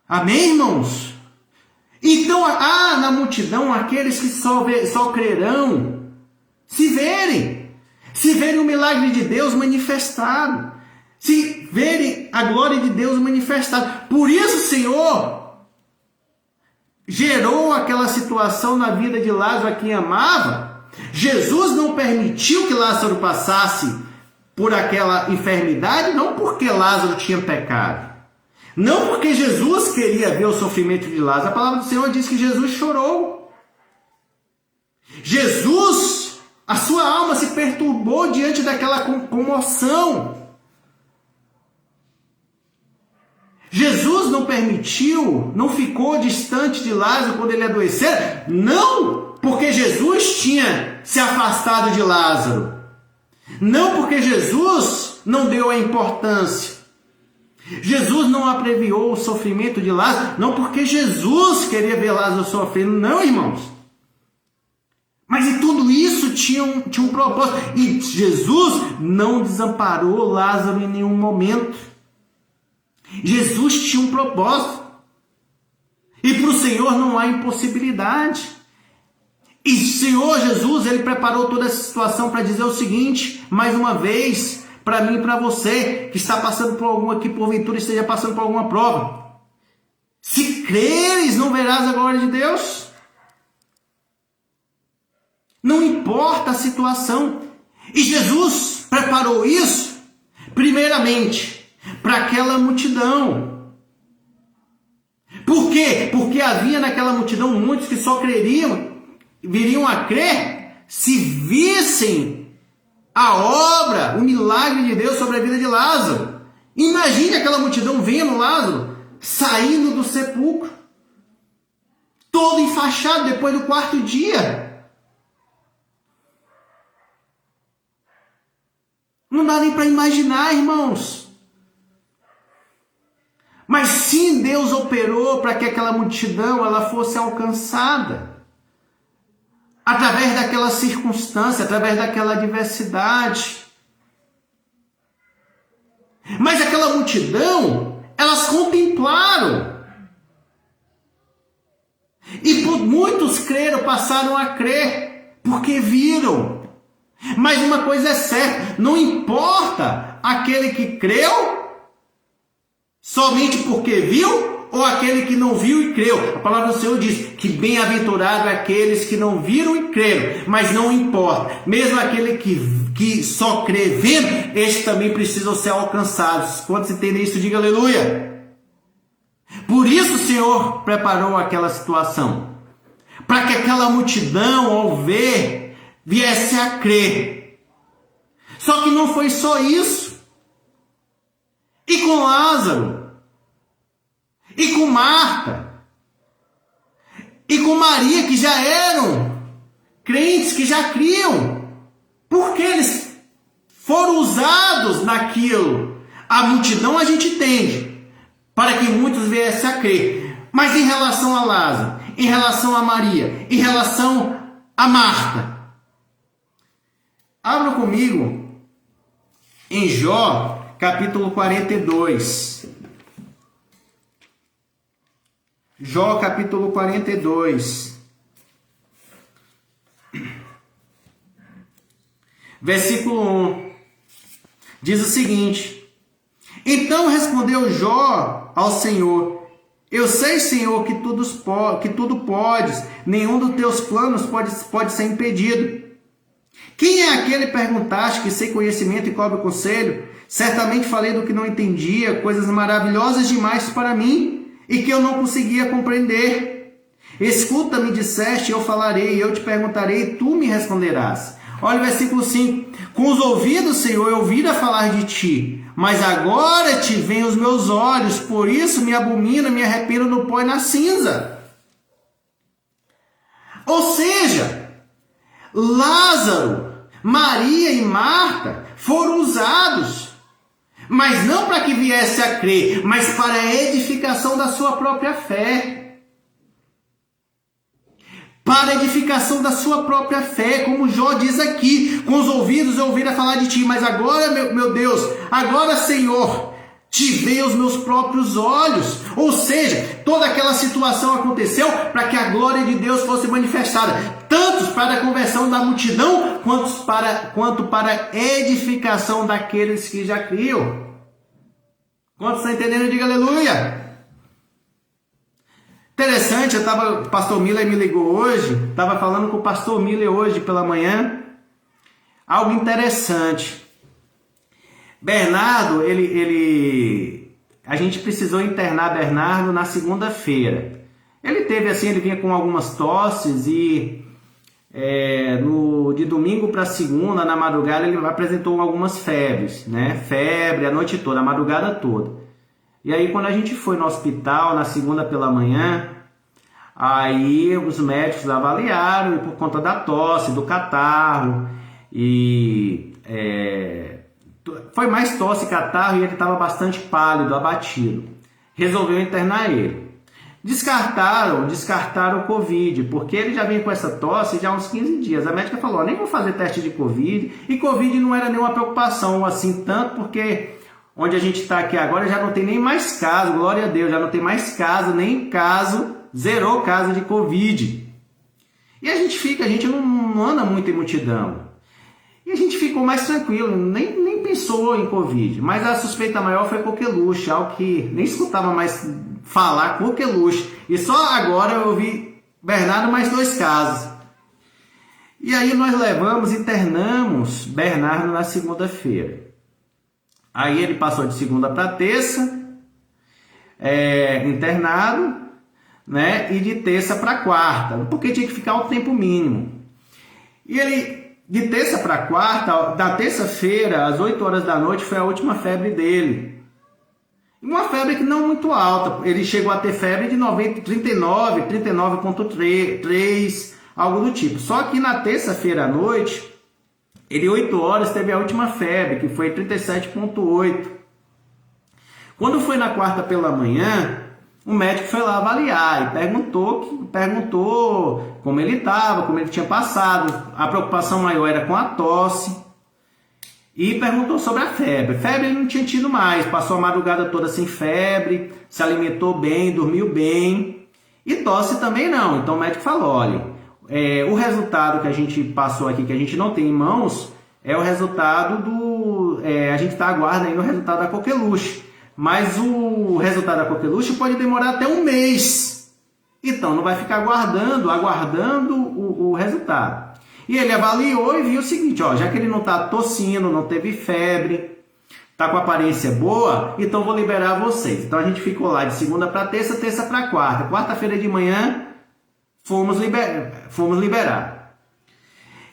Amém, irmãos? Então há na multidão aqueles que só crerão se verem o milagre de Deus manifestado, se verem a glória de Deus manifestada. Por isso o Senhor gerou aquela situação na vida de Lázaro, a quem amava. Jesus não permitiu que Lázaro passasse por aquela enfermidade, não porque Lázaro tinha pecado, não porque Jesus queria ver o sofrimento de Lázaro. A palavra do Senhor diz que Jesus chorou. Jesus, a sua alma se perturbou diante daquela comoção. Jesus não permitiu, não ficou distante de Lázaro quando ele adoeceu, não porque Jesus tinha se afastado de Lázaro, não porque Jesus não deu a importância, Jesus não abreviou o sofrimento de Lázaro, não porque Jesus queria ver Lázaro sofrendo, não, irmãos. Mas em tudo isso tinha um propósito, e Jesus não desamparou Lázaro em nenhum momento. Jesus tinha um propósito. E para o Senhor não há impossibilidade. E o Senhor Jesus, ele preparou toda essa situação para dizer o seguinte, mais uma vez, para mim e para você, que está passando por alguma, que porventura esteja passando por alguma prova. Se creres, não verás a glória de Deus. Não importa a situação. E Jesus preparou isso, primeiramente, para aquela multidão. Por quê? Porque havia naquela multidão muitos que só viriam a crer se vissem a obra, o milagre de Deus sobre a vida de Lázaro. Imagine aquela multidão vendo Lázaro saindo do sepulcro, todo enfaixado depois do 4º dia. Não dá nem para imaginar, irmãos. Mas sim, Deus operou para que aquela multidão ela fosse alcançada. Através daquela circunstância, através daquela adversidade. Mas aquela multidão, elas contemplaram. E muitos creram, passaram a crer, porque viram. Mas uma coisa é certa, não importa aquele que creu, somente porque viu, ou aquele que não viu e creu? A palavra do Senhor diz que bem-aventurado é aqueles que não viram e creram, mas não importa, mesmo aquele que só crê vendo, estes também precisam ser alcançados. Quantos entendem isso, diga aleluia. Por isso o Senhor preparou aquela situação, para que aquela multidão, ao ver, viesse a crer. Só que não foi só isso. E com Lázaro, e com Marta, e com Maria, que já eram crentes, que já criam, porque eles foram usados naquilo. A multidão a gente entende, para que muitos viessem a crer. Mas em relação a Lázaro, em relação a Maria, em relação a Marta, abra comigo em Jó, capítulo 42. Jó, capítulo 42. Versículo 1. Diz o seguinte: Então respondeu Jó ao Senhor: Eu sei, Senhor, que tudo podes, nenhum dos teus planos pode ser impedido. Quem é aquele, perguntaste, que sem conhecimento e cobre o conselho? Certamente falei do que não entendia, coisas maravilhosas demais para mim, e que eu não conseguia compreender. Escuta-me, disseste, eu falarei, eu te perguntarei, e tu me responderás. Olha o versículo 5. Com os ouvidos, Senhor, eu ouvira falar de ti, mas agora te veem os meus olhos, por isso me abomino, me arrependo no pó e na cinza. Ou seja, Lázaro, Maria e Marta foram usados, mas não para que viesse a crer, mas para a edificação da sua própria fé. Para a edificação da sua própria fé, como Jó diz aqui: com os ouvidos eu ouvira falar de ti, mas agora, meu Deus, agora, Senhor, te veem os meus próprios olhos. Ou seja, toda aquela situação aconteceu para que a glória de Deus fosse manifestada, tanto para a conversão da multidão, quanto para a edificação daqueles que já criam. Quantos estão entendendo? Diga aleluia. Interessante, o pastor Miller me ligou hoje, estava falando com o pastor Miller hoje pela manhã, algo interessante. Bernardo, a gente precisou internar Bernardo na segunda-feira. Ele teve assim, ele vinha com algumas tosses e de domingo para segunda, na madrugada, ele apresentou algumas febres, né? Febre a noite toda, a madrugada toda. E aí, quando a gente foi no hospital, na segunda pela manhã, aí os médicos avaliaram, e por conta da tosse, do catarro, foi mais tosse e catarro, e ele estava bastante pálido, abatido. Resolveu internar ele. Descartaram o Covid, porque ele já vem com essa tosse já há uns 15 dias. A médica falou, nem vou fazer teste de Covid, e Covid não era nenhuma preocupação, assim, tanto porque onde a gente está aqui agora já não tem nem mais caso, glória a Deus, já não tem mais caso, nem caso, zerou o caso de Covid. E a gente não anda muito em multidão. E a gente ficou mais tranquilo, nem pensou em Covid. Mas a suspeita maior foi coqueluche, algo que nem escutava mais falar, coqueluche. E só agora eu ouvi Bernardo mais 2 casos. E aí nós internamos Bernardo na segunda-feira. Aí ele passou de segunda para terça, internado, né? E de terça para quarta, porque tinha que ficar o tempo mínimo. E ele, de terça para quarta, da terça-feira, às 8 horas da noite, foi a última febre dele. Uma febre que não muito alta, ele chegou a ter febre de 39,3, algo do tipo. Só que na terça-feira à noite, ele 8 horas teve a última febre, que foi 37,8. Quando foi na quarta pela manhã, o médico foi lá avaliar e perguntou como ele estava, como ele tinha passado. A preocupação maior era com a tosse e perguntou sobre a febre. Febre ele não tinha tido mais, passou a madrugada toda sem febre, se alimentou bem, dormiu bem, e tosse também não. Então o médico falou, olha, o resultado que a gente passou aqui, que a gente não tem em mãos, é o resultado a gente está aguardando aí o resultado da coqueluche. mas o resultado da coqueluche pode demorar até um mês. Então não vai ficar aguardando o resultado. E ele avaliou e viu o seguinte, ó, já que ele não está tossindo, não teve febre, está com aparência boa, então vou liberar vocês. Então a gente ficou lá de segunda para terça, terça para quarta. Quarta-feira de manhã fomos liberar.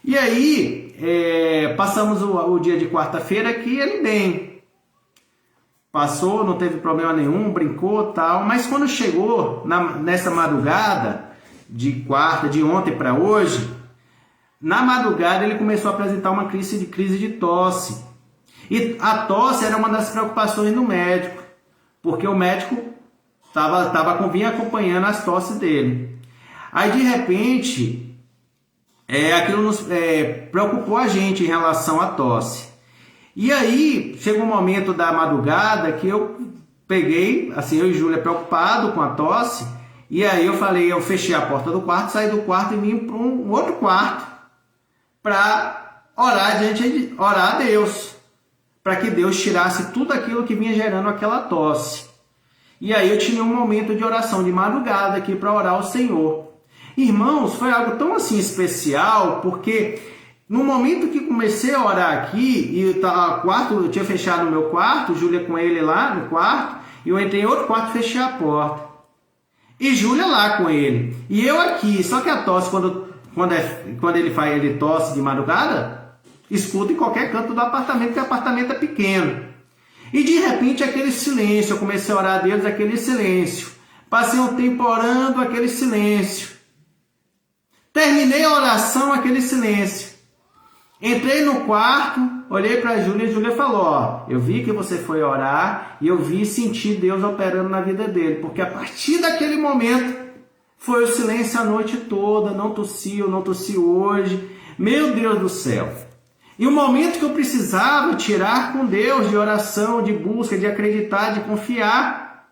E aí passamos o dia de quarta-feira aqui, ele bem. Passou, não teve problema nenhum, brincou tal, mas quando chegou nessa madrugada de ontem para hoje, na madrugada ele começou a apresentar uma crise de tosse. E a tosse era uma das preocupações do médico, porque o médico vinha acompanhando as tosses dele. Aí de repente, aquilo nos preocupou a gente em relação à tosse. E aí, chegou um momento da madrugada que eu peguei, assim, eu e Júlia preocupado com a tosse, e aí eu fechei a porta do quarto, saí do quarto e vim para um outro quarto para orar a Deus, para que Deus tirasse tudo aquilo que vinha gerando aquela tosse. E aí eu tinha um momento de oração de madrugada aqui para orar ao Senhor. Irmãos, foi algo tão assim especial, porque no momento que comecei a orar aqui, e eu tinha fechado o meu quarto, Júlia com ele lá no quarto, e eu entrei em outro quarto e fechei a porta. E Júlia lá com ele. E eu aqui, só que a tosse, quando ele tosse de madrugada, escuta em qualquer canto do apartamento, porque o apartamento é pequeno. E de repente aquele silêncio, eu comecei a orar a Deus, aquele silêncio. Passei um tempo orando, aquele silêncio. Terminei a oração, aquele silêncio. Entrei no quarto, olhei para a Júlia e a Júlia falou, ó, eu vi que você foi orar e eu vi e senti Deus operando na vida dele, porque a partir daquele momento foi o silêncio a noite toda, não tossi hoje, meu Deus do céu. E o momento que eu precisava tirar com Deus de oração, de busca, de acreditar, de confiar.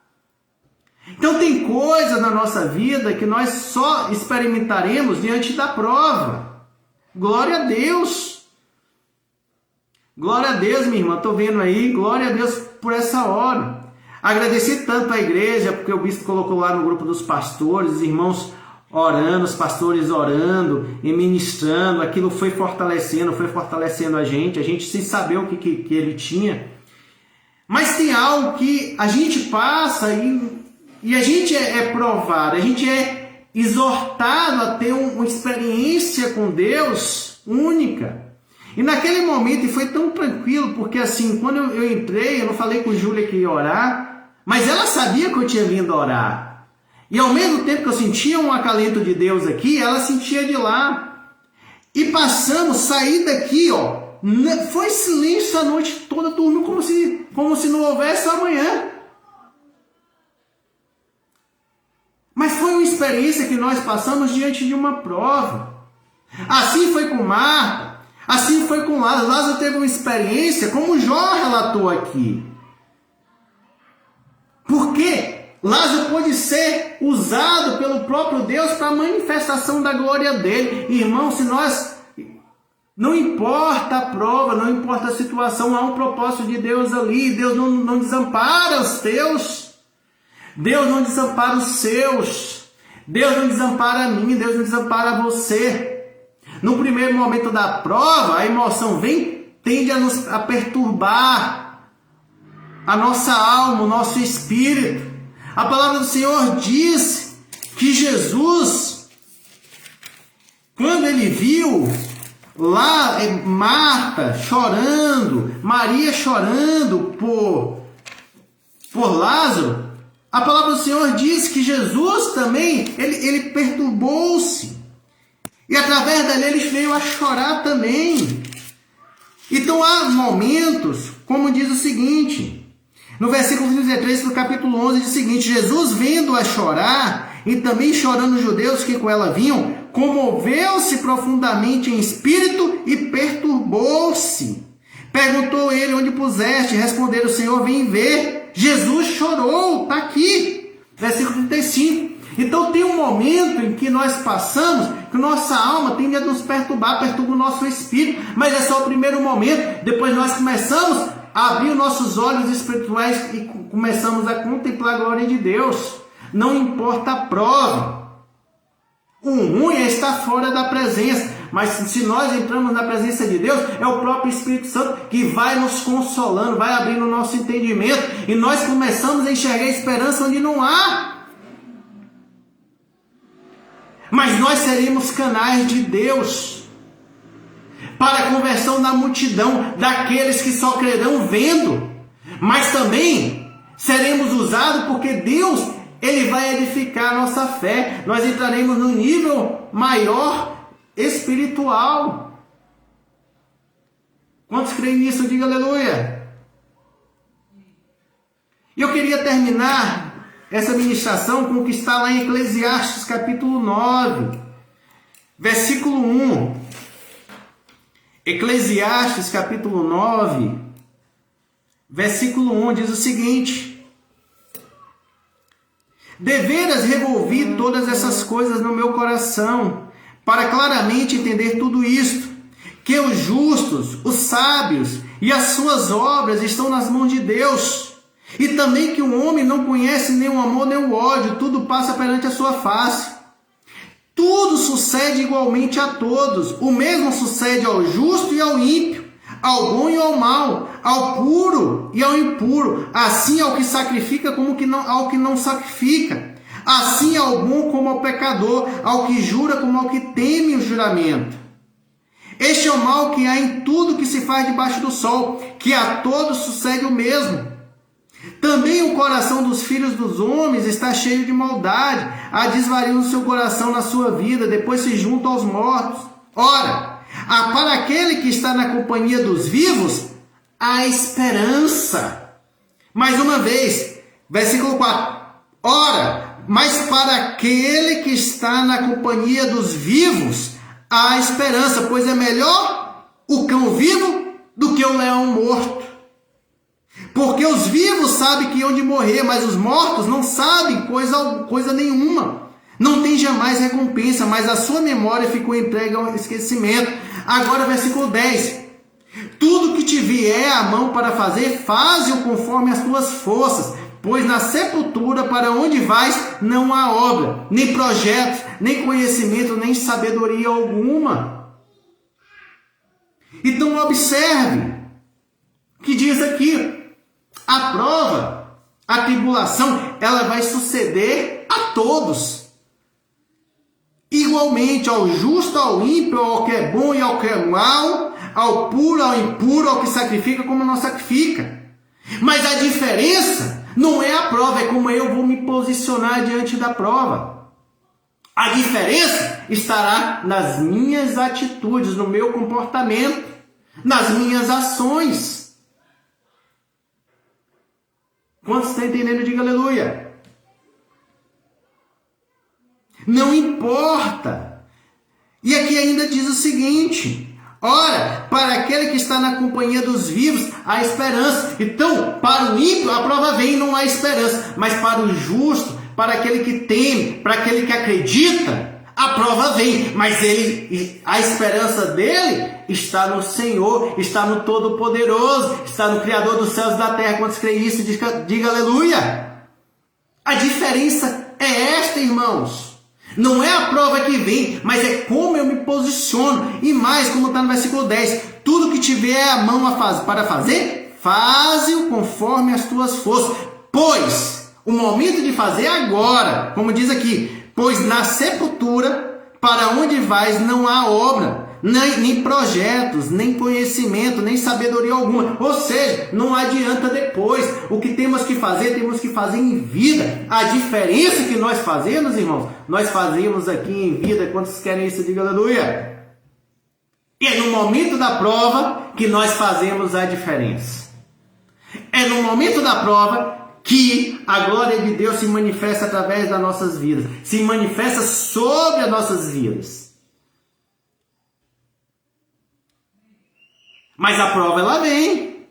Então tem coisas na nossa vida que nós só experimentaremos diante da prova. Glória a Deus! Glória a Deus, minha irmã, estou vendo aí, glória a Deus por essa hora. Agradeci tanto a igreja, porque o bispo colocou lá no grupo dos pastores, os irmãos orando, os pastores orando e ministrando, aquilo foi fortalecendo a gente sem saber o que ele tinha. Mas tem algo que a gente passa e a gente é provado, a gente é exortado a ter uma experiência com Deus única. E naquele momento, e foi tão tranquilo, porque assim, quando eu entrei, eu não falei com Júlia que ia orar, mas ela sabia que eu tinha vindo orar. E ao mesmo tempo que eu sentia um acalento de Deus aqui, ela sentia de lá. E passamos, saí daqui, ó, foi silêncio a noite toda, dormiu como se não houvesse amanhã. Mas foi uma experiência que nós passamos diante de uma prova. Assim foi com Marta. Assim foi com Lázaro. Lázaro teve uma experiência, como Jó relatou aqui. Porque Lázaro pode ser usado pelo próprio Deus para a manifestação da glória dele. Irmão, se nós... Não importa a prova, não importa a situação, há um propósito de Deus ali. Deus não desampara os teus. Deus não desampara os seus. Deus não desampara a mim, Deus não desampara você. No primeiro momento da prova, a emoção tende a perturbar a nossa alma, o nosso espírito. A palavra do Senhor diz que Jesus, quando ele viu lá Marta chorando, Maria chorando por Lázaro, a palavra do Senhor diz que Jesus também, ele perturbou-se. E através dali ele veio a chorar também. Então há momentos, como diz o seguinte, no versículo 33 do capítulo 11, diz o seguinte: Jesus vendo-a chorar, e também chorando os judeus que com ela vinham, comoveu-se profundamente em espírito e perturbou-se. Perguntou ele: onde puseste? Responderam: o Senhor, vem ver. Jesus chorou, está aqui. Versículo 35. Então tem um momento em que nós passamos, que nossa alma tende a nos perturba o nosso espírito, mas é só o primeiro momento, depois nós começamos abrir nossos olhos espirituais e começamos a contemplar a glória de Deus. Não importa a prova. O ruim é estar fora da presença. Mas se nós entramos na presença de Deus, é o próprio Espírito Santo que vai nos consolando, vai abrindo o nosso entendimento. E nós começamos a enxergar a esperança onde não há. Mas nós seremos canais de Deus para a conversão da multidão, daqueles que só crerão vendo. Mas também seremos usados porque Deus, Ele vai edificar a nossa fé. Nós entraremos num nível maior espiritual. Quantos creem nisso? Diga aleluia. E eu queria terminar essa ministração com o que está lá em Eclesiastes capítulo 9, versículo 1. Eclesiastes capítulo 9, versículo 1 diz o seguinte: deveras revolvi todas essas coisas no meu coração, para claramente entender tudo isto, que os justos, os sábios e as suas obras estão nas mãos de Deus, e também que o homem não conhece nem o amor nem o ódio, tudo passa perante a sua face. Tudo sucede igualmente a todos, o mesmo sucede ao justo e ao ímpio, ao bom e ao mau, ao puro e ao impuro, assim ao que sacrifica como ao que não sacrifica. Assim ao bom como ao pecador, ao que jura como ao que teme o juramento. Este é o mal que há em tudo que se faz debaixo do sol, que a todos sucede o mesmo. Também o coração dos filhos dos homens está cheio de maldade, há desvario no seu coração na sua vida, depois se junta aos mortos. Ora, para aquele que está na companhia dos vivos, há esperança. Mais uma vez, versículo 4. Ora, mas para aquele que está na companhia dos vivos, há esperança, pois é melhor o cão vivo do que o leão morto. Porque os vivos sabem que hão de morrer, mas os mortos não sabem coisa nenhuma. Não tem jamais recompensa, mas a sua memória ficou entregue ao esquecimento. Agora, versículo 10. Tudo que te vier à mão para fazer, faze-o conforme as tuas forças. Pois na sepultura para onde vais não há obra, nem projetos, nem conhecimento, nem sabedoria alguma. Então observe que diz aqui, a prova, a tribulação, ela vai suceder a todos. Igualmente ao justo, ao ímpio, ao que é bom e ao que é mau, ao puro, ao impuro, ao que sacrifica como não sacrifica. Mas a diferença não é a prova, é como eu vou me posicionar diante da prova. A diferença estará nas minhas atitudes, no meu comportamento, nas minhas ações. Quantos estão entendendo? Diga aleluia. Não importa. E aqui ainda diz o seguinte: ora, para aquele que está na companhia dos vivos, há esperança. Então, para o ímpio, a prova vem e não há esperança. Mas para o justo, para aquele que teme, para aquele que acredita, a prova vem. Mas a esperança dele está no Senhor, está no Todo-Poderoso, está no Criador dos céus e da terra. Quantos creem isso? Diga aleluia. A diferença é esta, irmãos. Não é a prova que vem, mas é como eu me posiciono. E mais, como está no versículo 10, tudo que tiver a mão para fazer, faze-o conforme as tuas forças. Pois o momento de fazer é agora, como diz aqui, pois na sepultura, para onde vais, não há obra, nem projetos, nem conhecimento, nem sabedoria alguma. Ou seja, não adianta depois. O que temos que fazer em vida. A diferença que nós fazemos, irmãos, nós fazemos aqui em vida. Quantos querem isso? Diga aleluia. E é no momento da prova que nós fazemos a diferença. É no momento da prova que a glória de Deus se manifesta através das nossas vidas, se manifesta sobre as nossas vidas. Mas a prova ela vem.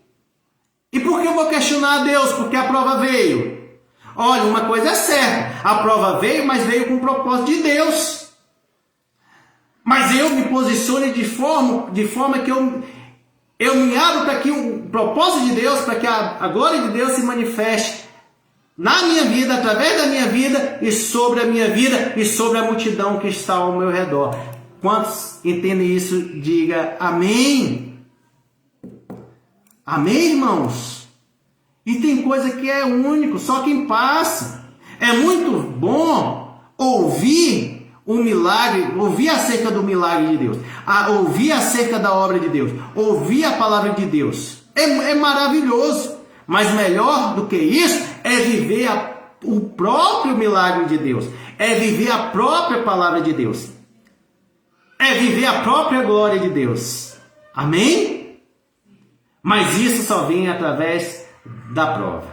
E por que eu vou questionar a Deus? Porque a prova veio. Olha, uma coisa é certa, a prova veio, mas veio com o propósito de Deus. Mas eu me posiciono de forma que Eu me abro para que o propósito de Deus, para que a glória de Deus se manifeste na minha vida, através da minha vida e sobre a minha vida e sobre a multidão que está ao meu redor. Quantos entendem isso? Diga amém. Amém, irmãos? E tem coisa que é único, só quem passa. É muito bom ouvir o milagre, ouvir acerca do milagre de Deus, ouvir acerca da obra de Deus, ouvir a palavra de Deus. É maravilhoso, mas melhor do que isso é viver o próprio milagre de Deus, é viver a própria palavra de Deus, é viver a própria glória de Deus. Amém? Mas isso só vem através da prova.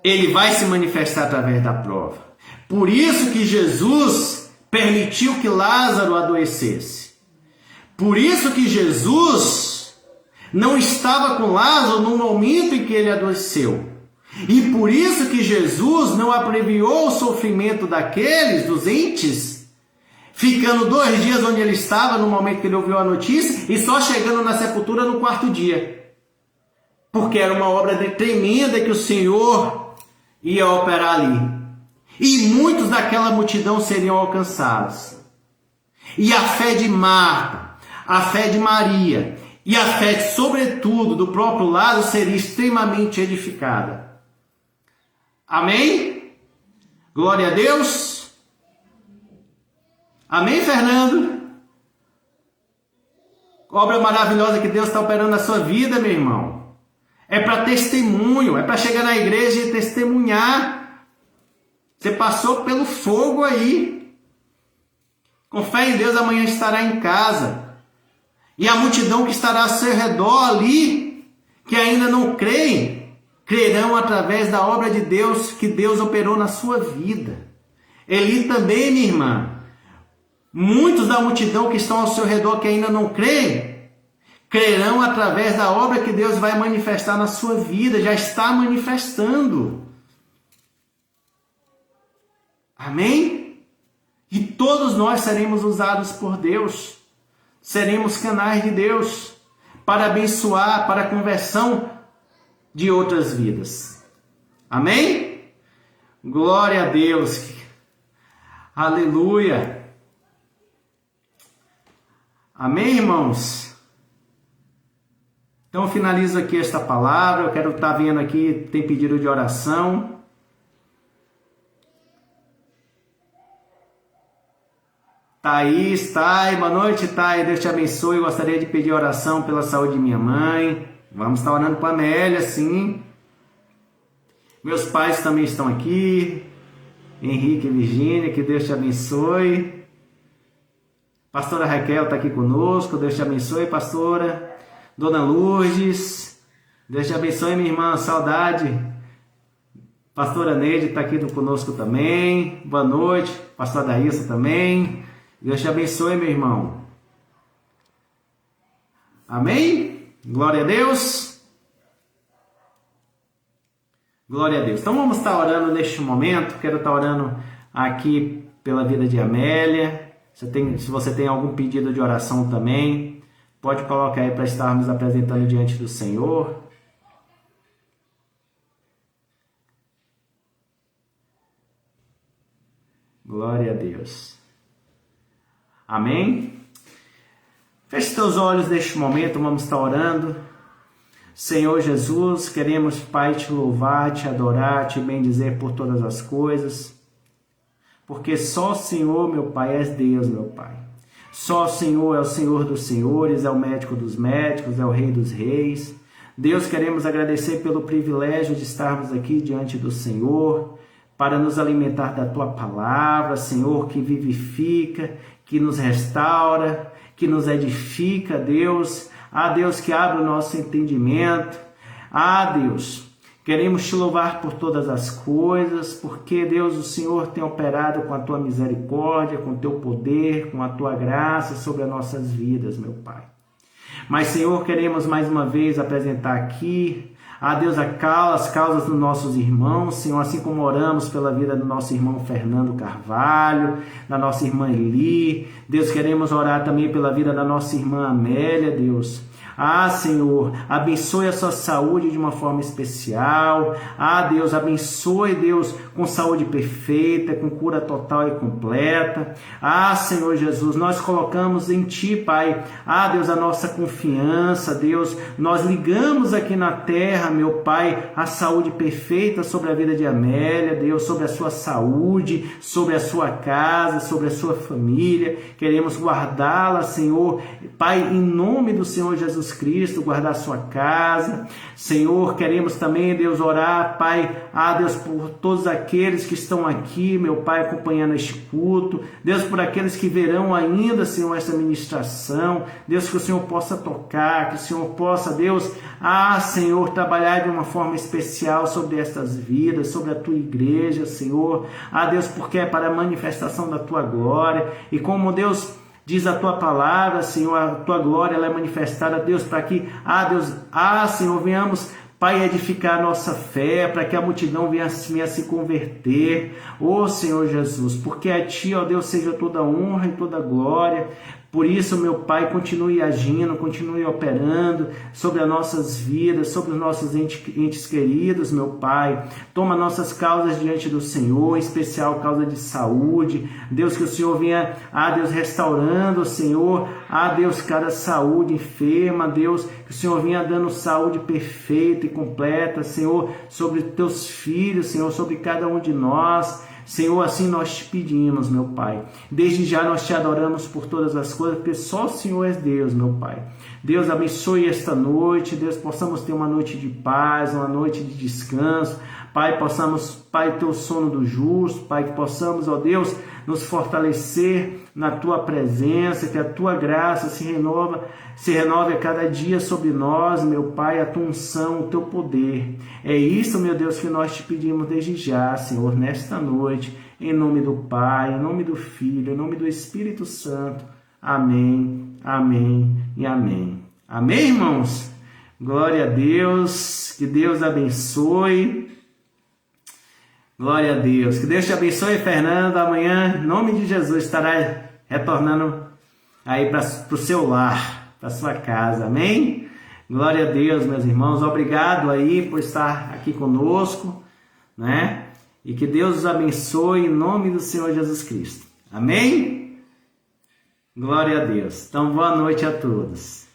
Ele vai se manifestar através da prova. Por isso que Jesus permitiu que Lázaro adoecesse. Por isso que Jesus não estava com Lázaro no momento em que ele adoeceu. E por isso que Jesus não abreviou o sofrimento daqueles, dos entes, ficando 2 dias onde ele estava no momento que ele ouviu a notícia e só chegando na sepultura no 4º dia. Porque era uma obra tremenda que o Senhor ia operar ali. E muitos daquela multidão seriam alcançados. E a fé de Marta, a fé de Maria e a fé, sobretudo, do próprio Lázaro seria extremamente edificada. Amém? Glória a Deus. Amém, Fernando? Obra maravilhosa que Deus está operando na sua vida, meu irmão. É para testemunho, é para chegar na igreja e testemunhar. Você passou pelo fogo aí. Com fé em Deus, amanhã estará em casa. E a multidão que estará ao seu redor ali, que ainda não creem, crerão através da obra de Deus que Deus operou na sua vida. Eli também, minha irmã. Muitos da multidão que estão ao seu redor que ainda não creem, crerão através da obra que Deus vai manifestar na sua vida. Já está manifestando. Amém? E todos nós seremos usados por Deus. Seremos canais de Deus para abençoar, para a conversão de outras vidas. Amém? Glória a Deus. Aleluia. Amém, irmãos? Então eu finalizo aqui esta palavra. Eu quero estar vendo aqui, tem pedido de oração. Thaís, Thay, boa noite, Thay, Deus te abençoe. Eu gostaria de pedir oração pela saúde de minha mãe. Vamos estar orando para a Amélia, sim. Meus pais também estão aqui, Henrique e Virgínia, que Deus te abençoe. Pastora Raquel está aqui conosco, Deus te abençoe, pastora. Dona Lourdes, Deus te abençoe, minha irmã, saudade. Pastora Neide está aqui conosco também, boa noite. Pastora Daísa também. Deus te abençoe, meu irmão. Amém? Glória a Deus. Glória a Deus. Então vamos estar orando neste momento. Quero estar orando aqui pela vida de Amélia. Se você tem algum pedido de oração também, pode colocar aí para estarmos apresentando diante do Senhor. Glória a Deus. Amém? Feche teus olhos neste momento, vamos estar orando. Senhor Jesus, queremos, Pai, te louvar, te adorar, te bendizer por todas as coisas. Porque só o Senhor, meu Pai, és Deus, meu Pai. Só o Senhor é o Senhor dos senhores, é o médico dos médicos, é o Rei dos reis. Deus, queremos agradecer pelo privilégio de estarmos aqui diante do Senhor, para nos alimentar da Tua palavra, Senhor, que vivifica, que nos restaura, que nos edifica, Deus. Deus, que abre o nosso entendimento. Deus, queremos te louvar por todas as coisas, porque, Deus, o Senhor tem operado com a Tua misericórdia, com o Teu poder, com a Tua graça sobre as nossas vidas, meu Pai. Mas, Senhor, queremos mais uma vez apresentar aqui Deus, as causas dos nossos irmãos, Senhor, assim como oramos pela vida do nosso irmão Fernando Carvalho, da nossa irmã Eli, Deus, queremos orar também pela vida da nossa irmã Amélia, Deus. Senhor, abençoe a sua saúde de uma forma especial. Deus, abençoe, Deus, com saúde perfeita, com cura total e completa. Senhor Jesus, nós colocamos em Ti, Pai, Deus, a nossa confiança, Deus, nós ligamos aqui na terra, meu Pai, a saúde perfeita sobre a vida de Amélia, Deus, sobre a sua saúde, sobre a sua casa, sobre a sua família. Queremos guardá-la, Senhor, Pai, em nome do Senhor Jesus Cristo, guardar a sua casa. Senhor, queremos também, Deus, orar, Pai, Deus, por todos aqueles que estão aqui, meu Pai, acompanhando este culto. Deus, por aqueles que verão ainda, Senhor, esta ministração. Deus, que o Senhor possa tocar, que o Senhor possa, Deus, Senhor, trabalhar de uma forma especial sobre estas vidas, sobre a Tua igreja, Senhor. Deus, porque é para a manifestação da Tua glória. E como, Deus, diz a Tua palavra, Senhor, a Tua glória ela é manifestada, Deus, para que, Deus, Senhor, venhamos, Pai, edificar a nossa fé, para que a multidão venha se converter, Senhor Jesus, porque a Ti, Deus, seja toda honra e toda glória. Por isso, meu Pai, continue agindo, continue operando sobre as nossas vidas, sobre os nossos entes queridos, meu Pai. Toma nossas causas diante do Senhor, em especial causa de saúde. Deus, que o Senhor venha, Deus, restaurando, Senhor, Deus, cada saúde enferma, Deus, que o Senhor venha dando saúde perfeita e completa, Senhor, sobre Teus filhos, Senhor, sobre cada um de nós. Senhor, assim nós te pedimos, meu Pai. Desde já nós te adoramos por todas as coisas, porque só o Senhor é Deus, meu Pai. Deus, abençoe esta noite. Deus, possamos ter uma noite de paz, uma noite de descanso. Pai, possamos, Pai, ter o sono do justo. Pai, que possamos, Deus, nos fortalecer na Tua presença, que a Tua graça se renove a cada dia sobre nós, meu Pai, a Tua unção, o Teu poder. É isso, meu Deus, que nós te pedimos desde já, Senhor, nesta noite, em nome do Pai, em nome do Filho, em nome do Espírito Santo. Amém, amém e amém. Amém, irmãos? Glória a Deus, que Deus abençoe. Glória a Deus. Que Deus te abençoe, Fernando. Amanhã, em nome de Jesus, estará retornando aí para o seu lar, para a sua casa. Amém? Glória a Deus, meus irmãos. Obrigado aí por estar aqui conosco, né? E que Deus os abençoe em nome do Senhor Jesus Cristo. Amém? Glória a Deus. Então, boa noite a todos.